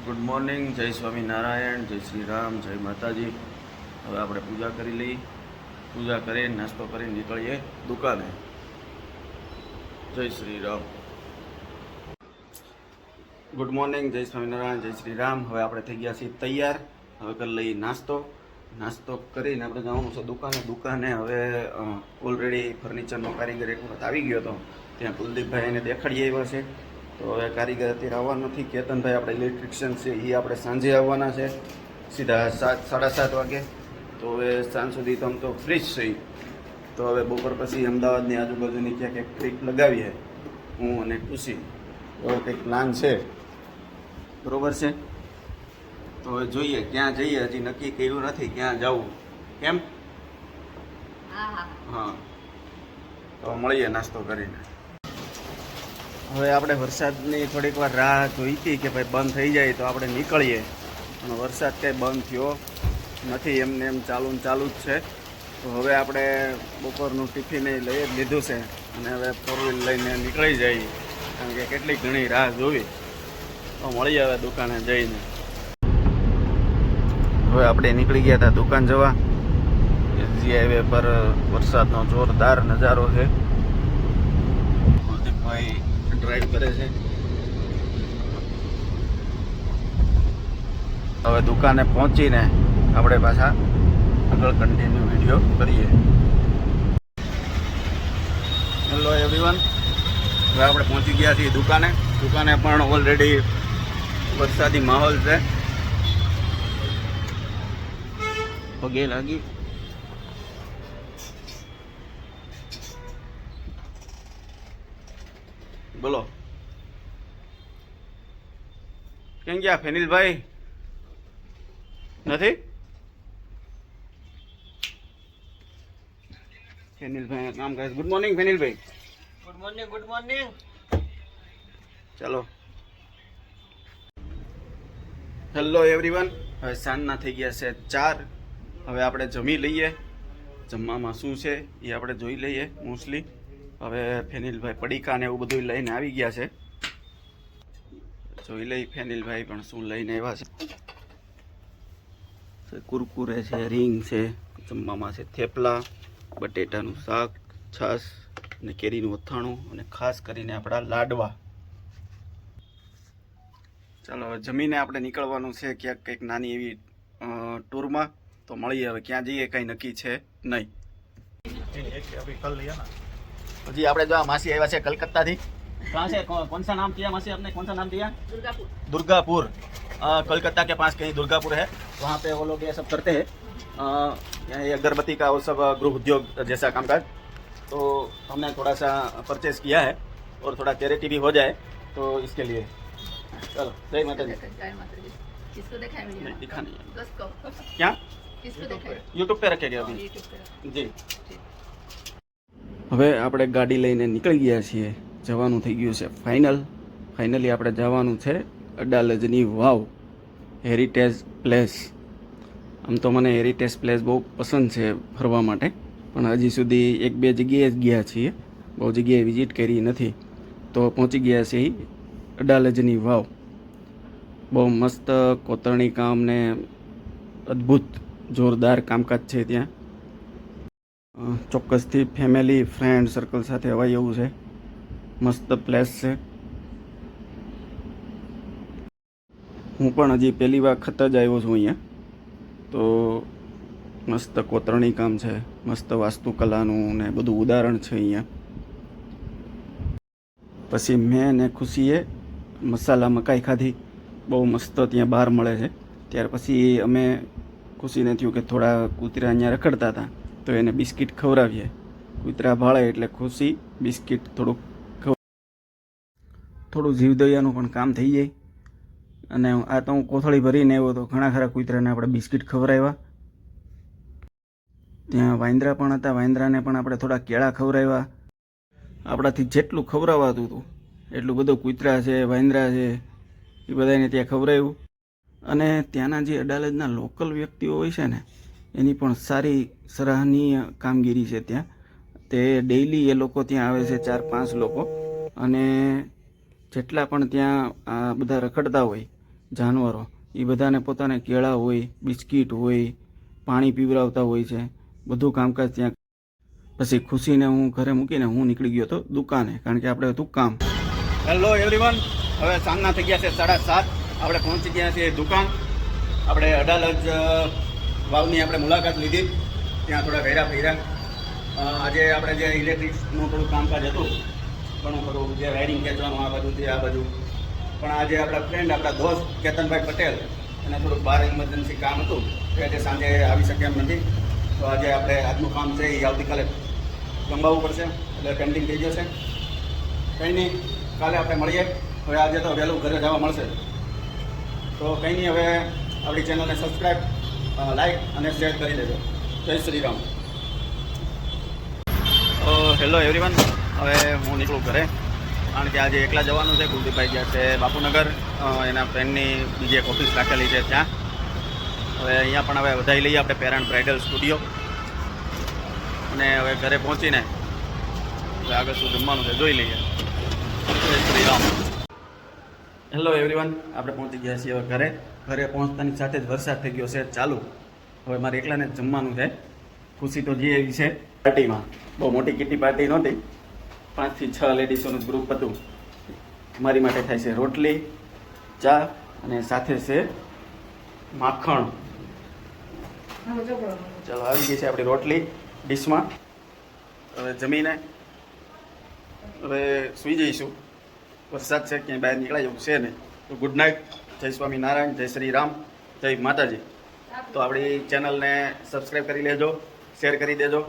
Good morning, જય સ્વામિનારાયણ, જય શ્રી રામ, જય માતાજી. હવે આપણે પૂજા કરી લઈ. પૂજા કરી નાસ્તો કરી નીકળીએ દુકાને. જય શ્રી રામ. ગુડ મોર્નિંગ, જય સ્વામિનારાયણ, જય શ્રી રામ. હવે આપણે થઈ ગયા છીએ તૈયાર. હવે કરી લઈએ નાસ્તો કરીને આપણે જવાનું છે દુકાને. હવે ઓલરેડી ફર્નિચરનો કારીગર એક વખત આવી ગયો હતો. ત્યાં કુલદીપભાઈ એને દેખાડી આવ્યા છે. તો હવે કારીગર અત્યારે આવવાનું નથી. કેતનભાઈ આપણે ઇલેક્ટ્રિશિયન છે, એ આપણે સાંજે આવવાના છે, સીધા 7:30 વાગે. તો હવે સાંજ સુધી તો આમ તો ફ્રી જ છે. તો હવે બપોર પછી અમદાવાદની આજુબાજુની ક્યાંક એક ટ્રીપ લગાવીએ, હું અને ખુશી. એવો કંઈક પ્લાન છે, બરોબર છે. તો હવે જોઈએ ક્યાં જઈએ, હજી નક્કી કર્યું નથી ક્યાં જવું. કેમ? હા, તો મળીએ નાસ્તો કરીને. હવે આપણે વરસાદની થોડીક વાર રાહ જોઈ હતી કે ભાઈ બંધ થઈ જાય તો આપણે નીકળીએ, પણ વરસાદ કંઈ બંધ થયો નથી, એમને એમ ચાલુ જ છે. તો હવે આપણે બપોરનું ટિફિન લઈ જ લીધું છે અને હવે 4 વ્હીલ લઈને નીકળી જઈએ, કારણ કે કેટલી ઘણી રાહ જોવી. તો મળીએ હવે દુકાને જઈને. હવે આપણે નીકળી ગયા હતા દુકાન જવા. એસજી હાઈવે પર વરસાદનો જોરદાર નજારો છે. કુલદીપભાઈ ડ્રાઈવ કરે છે. હવે દુકાને પહોંચીને આપણે પાછા આગળ કન્ટિન્યુ વિડીયો કરીએ. હેલો એવરીવન, હવે આપણે પહોંચી ગયા છીએ દુકાને પણ ઓલરેડી વરસાદી માહોલ છે. પગે લાગી. બોલો, કેમ ગયા ફેનિલભાઈ? નથી ફેનિલભાઈ કામ કરે. ગુડ મોર્નિંગ ફેનિલભાઈ. Good morning. ચાલો. હેલો એવરીવન, હવે સાંજના થઈ ગયા છે 4. હવે આપણે જમી લઈએ. જમવામાં શું છે એ આપણે જોઈ લઈએ. મોસ્ટલી હવે ફેનિલભાઈ પડીકા ને એવું બધું લઈને આવી ગયા છે. જોઈ લઈ ફેનિલભાઈ પણ શું લઈને આવ્યા છે. કુરકુરે છે, રીંગ છે, જમવામાં છે થેપલા, બટેટાનું શાક, છાશ અને કેરીનું અથાણું અને ખાસ કરીને આપણા લાડવા. ચાલો હવે જમીને આપણે નીકળવાનું છે ક્યાંક કંઈક નાની એવી ટૂરમાં. તો મળીએ હવે ક્યાં જઈએ કંઈ નક્કી છે નહીં. जी आपने जो मासी आया से कलकत्ता थी, कहाँ से? कौन सा नाम किया मासी आपने? कौन सा नाम दिया? दुर्गापुर. कलकत्ता के पास कहीं दुर्गापुर है, वहाँ पे वो लोग ये सब करते हैं. ये अगरबत्ती का वो सब गृह उद्योग जैसा कामकाज. तो हमने थोड़ा सा परचेज किया है और थोड़ा चैरिटी भी हो जाए तो इसके लिए. चलो जय माता जी. किसको देखा है वीडियो? दिखा नहीं है. दोस्तों क्या किसको देखा है? यूट्यूब पे रखेगा अभी? YouTube पे. જી. હવે આપણે ગાડી લઈને નીકળી ગયા છીએ. જવાનું થઈ ગયું છે ફાઇનલી આપણે જવાનું છે અડાલજની વાવ, હેરિટેજ પ્લેસ. આમ તો મને હેરિટેજ પ્લેસ બહુ પસંદ છે ફરવા માટે, પણ હજી સુધી 1-2 જગ્યાએ જ ગયા છીએ, બહુ જગ્યાએ વિઝિટ કરી નથી. તો પહોંચી ગયા છીએ અડાલજની વાવ. બહુ મસ્ત કોતરણી કામ ને અદ્ભુત જોરદાર કામકાજ છે ત્યાં. ચોક્કસથી ફેમિલી ફ્રેન્ડ સર્કલ સાથે અવાય એવું છે. મસ્ત પ્લેસ છે. હું પણ હજી પહેલી વખત જ આવ્યો છું અહીંયા. તો મસ્ત કોતરણી કામ છે, મસ્ત વાસ્તુકલાનું ને બધું ઉદાહરણ છે અહીંયા. પછી મેં ને ખુશીએ મસાલા મકાઈ ખાધી, બહુ મસ્ત ત્યાં બહાર મળે છે. ત્યાર પછી અમે ખુશીને થયું કે થોડા કૂતરા અહીંયા રખડતા હતા તો એને બિસ્કિટ ખવડાવીએ. કૂતરા ભાળે એટલે ખુશી બિસ્કિટ થોડું જીવદયાનું પણ કામ થઈ જાય. અને આ તો હું કોથળી ભરીને આવ્યો તો ઘણા ખરા કૂતરાને આપણે બિસ્કિટ ખવડાવ્યા. ત્યાં વાંદરા પણ હતા, વાંદરાને પણ આપણે થોડા કેળા ખવડાવ્યા. આપણાથી જેટલું ખવડાવાતું હતું એટલું બધું કૂતરા છે, વાંદરા છે, એ બધાને ત્યાં ખવડાવ્યું. અને ત્યાંના જે અડાલજના લોકલ વ્યક્તિઓ હોય છે ને, એની પણ સારી સરાહનીય કામગીરી છે ત્યાં. તે ડેઈલી એ લોકો ત્યાં આવે છે, 4-5 લોકો. અને જેટલા પણ ત્યાં બધા રખડતા હોય, જાનવરો એ બધાને પોતાને કેળા હોય, બિસ્કીટ હોય, પાણી પીવડાવતા હોય છે. બધું કામકાજ ત્યાં. પછી ખુશીને હું ઘરે મૂકીને હું નીકળી ગયો હતો દુકાને, કારણ કે આપણે હતું કામ. હેલો એવરીવન, હવે સાંજના થઈ ગયા છે 7:30. આપણે પહોંચી ગયા છીએ દુકાન. આપણે અડાલજ વાવની આપણે મુલાકાત લીધી, ત્યાં થોડા ફર્યા. આજે આપણે જે ઇલેક્ટ્રિકનું થોડું કામકાજ હતું, ઘણું ખરું જે વાયરિંગ ખેંચવાનું આ બાજુથી આ બાજુ. પણ આજે આપણા ફ્રેન્ડ, આપણા દોસ્ત કેતનભાઈ પટેલ, એને થોડુંક બહાર ઇમરજન્સી કામ હતું, કે આજે સાંજે આવી શકે એમ નથી. તો આજે આપણે આજનું કામ છે એ આવતીકાલે લંબાવવું પડશે, એટલે પેન્ડિંગ થઈ જશે. કંઈ નહીં, કાલે આપણે મળીએ. હવે આજે તો વહેલું ઘરે જવા મળશે. તો કંઈ નહીં, હવે આપણી ચેનલને સબસ્ક્રાઈબ, લાઈક અને શેર કરી દેજો. જય શ્રી રામ. હેલો એવરીવન, હવે હું નીકળું ઘરે, કારણ કે આજે એકલા જવાનું છે. કુલદીપભાઈ ગયા છે બાપુનગર, એના ફ્રેન્ડની બીજી એક ઓફિસ રાખેલી છે ત્યાં. હવે અહીંયા પણ હવે વધારી લઈએ આપણે પેરેન્ટ બ્રાઇડલ સ્ટુડિયો, અને હવે ઘરે પહોંચીને હવે આગળ શું જમવાનું છે જોઈ લઈએ. જય શ્રી રામ. હેલો એવરીવન, આપણે પહોંચી ગયા છીએ હવે ઘરે. ઘરે પહોંચતાની સાથે જ વરસાદ થઈ ગયો છે ચાલુ. હવે મારે એકલાને જ જમવાનું છે. ખુશી તો જે એવી છે પાર્ટીમાં, બહુ મોટી કિટી પાર્ટી નહોતી, 5 થી 6 લેડીસોનું ગ્રુપ હતું. મારી માટે થાય છે રોટલી, ચા અને સાથે છે માખણ. ચાલો, આવી ગઈ છે આપણી રોટલી ડીશમાં. હવે જમીને હવે સૂઈ જઈશું. વરસાદ છે, ક્યાંય બહાર નીકળાય એવું છે નહીં. તો ગુડ નાઇટ. જય સ્વામિનારાયણ, જય શ્રી રામ, જય માતાજી. તો આપણી ચેનલને સબસ્ક્રાઈબ કરી લેજો, શેર કરી દેજો.